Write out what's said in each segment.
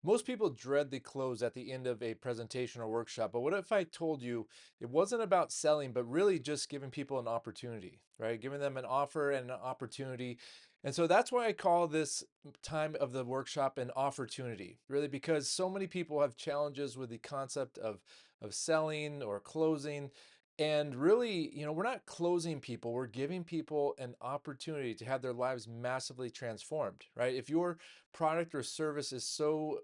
Most people dread the close at the end of a presentation or workshop, but what if I told you it wasn't about selling, but really just giving people an opportunity, right? Giving them an offer and an opportunity. And so that's why I call this time of the workshop an opportunity, really, because so many people have challenges with the concept of selling or closing. And really, we're not closing people, we're giving people an opportunity to have their lives massively transformed, right? If your product or service is so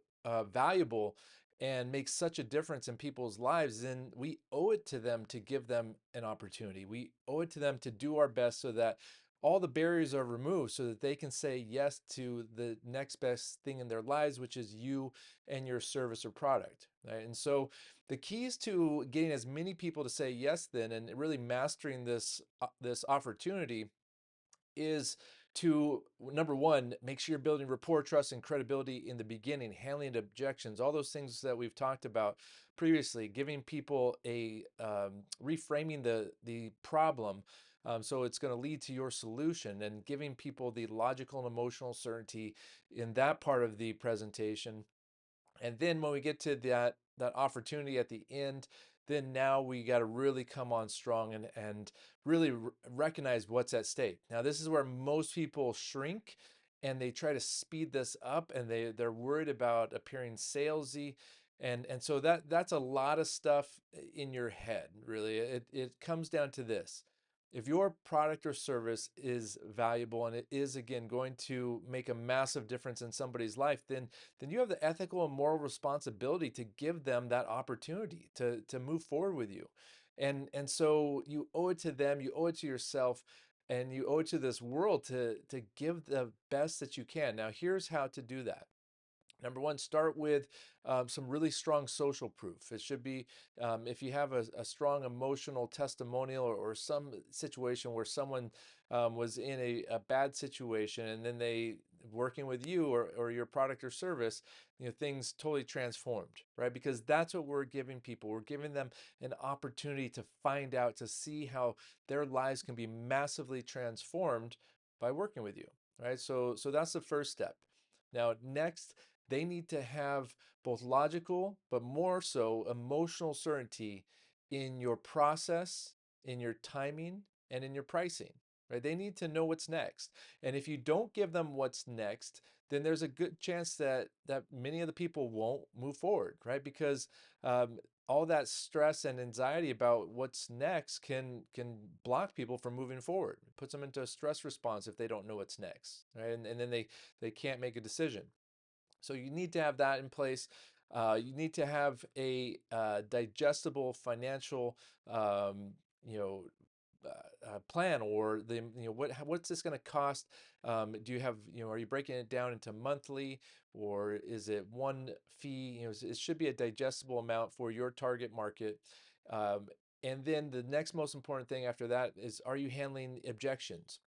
valuable and makes such a difference in people's lives, then we owe it to them to give them an opportunity. We owe it to them to do our best so that all the barriers are removed so that they can say yes to the next best thing in their lives, which is you and your service or product. Right? And so the keys to getting as many people to say yes then and really mastering this opportunity is to, number one, make sure you're building rapport, trust, and credibility in the beginning, handling objections, all those things that we've talked about previously, giving people a reframing the problem. So it's going to lead to your solution and giving people the logical and emotional certainty in that part of the presentation. And then when we get to that opportunity at the end, then now we got to really come on strong and really recognize what's at stake. Now, this is where most people shrink and they try to speed this up and they're worried about appearing salesy. And so that's a lot of stuff in your head, really. It comes down to this. If your product or service is valuable and it is, again, going to make a massive difference in somebody's life, then you have the ethical and moral responsibility to give them that opportunity to move forward with you. And so you owe it to them, you owe it to yourself, and you owe it to this world to give the best that you can. Now, here's how to do that. Number one, start with some really strong social proof. It should be, if you have a strong emotional testimonial or some situation where someone was in a bad situation and then they working with you or your product or service, things totally transformed, right? Because that's what we're giving people. We're giving them an opportunity to find out, to see how their lives can be massively transformed by working with you, right? So that's the first step. Now, next, they need to have both logical, but more so emotional certainty in your process, in your timing, and in your pricing. Right? They need to know what's next. And if you don't give them what's next, then there's a good chance that many of the people won't move forward, right? Because um, all that stress and anxiety about what's next can block people from moving forward. It puts them into a stress response if they don't know what's next, right? And then they can't make a decision. So you need to have that in place. You need to have a digestible financial, um, you know, plan, or what's this going to cost? Do you have, are you breaking it down into monthly, or is it one fee? It should be a digestible amount for your target market. Um, and then the next most important thing after that is, are you handling objections?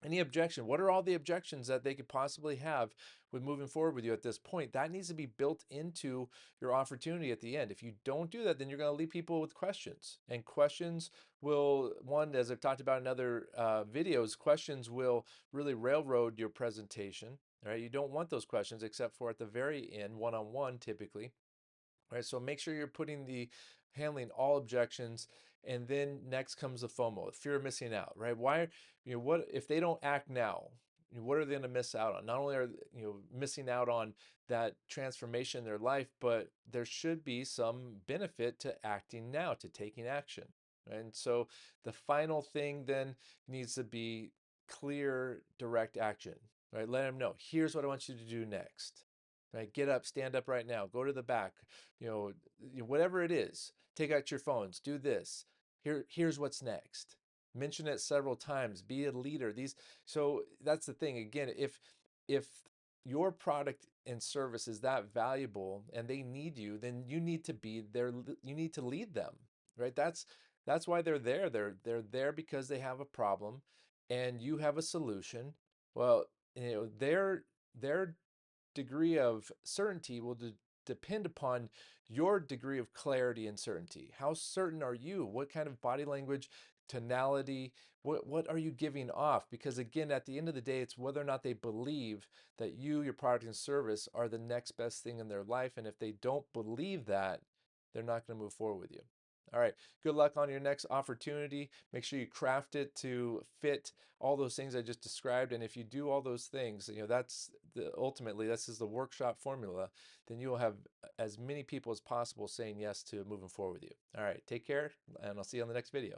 Any objection? What are all the objections that they could possibly have with moving forward with you at this point? That needs to be built into your opportunity at the end. If you don't do that, then you're going to leave people with questions. And questions will, one, as I've talked about in other videos, questions will really railroad your presentation. Right? You don't want those questions except for at the very end, one-on-one typically. Right? So make sure you're putting the handling all objections. And then next comes the FOMO, the fear of missing out, right? Why, what if they don't act now? What are they going to miss out on? Not only are missing out on that transformation in their life, but there should be some benefit to acting now, to taking action. And so the final thing then needs to be clear, direct action, right? Let them know, here's what I want you to do next. Right? Get up, stand up right now, go to the back, whatever it is, take out your phones, do this. Here's what's next. Mention it several times, be a leader. So that's the thing. Again, if your product and service is that valuable and they need you, then you need to be there, you need to lead them, right? That's why they're there. They're there because they have a problem and you have a solution. Well, their degree of certainty will depend upon your degree of clarity and certainty. How certain are you? What kind of body language tonality. What are you giving off? Because again, at the end of the day, it's whether or not they believe that you, your product and service are the next best thing in their life. And if they don't believe that, they're not going to move forward with you. All right, good luck on your next opportunity. Make sure you craft it to fit all those things I just described. And if you do all those things, that's ultimately, this is the workshop formula, then you will have as many people as possible saying yes to moving forward with you. All right, take care, and I'll see you on the next video.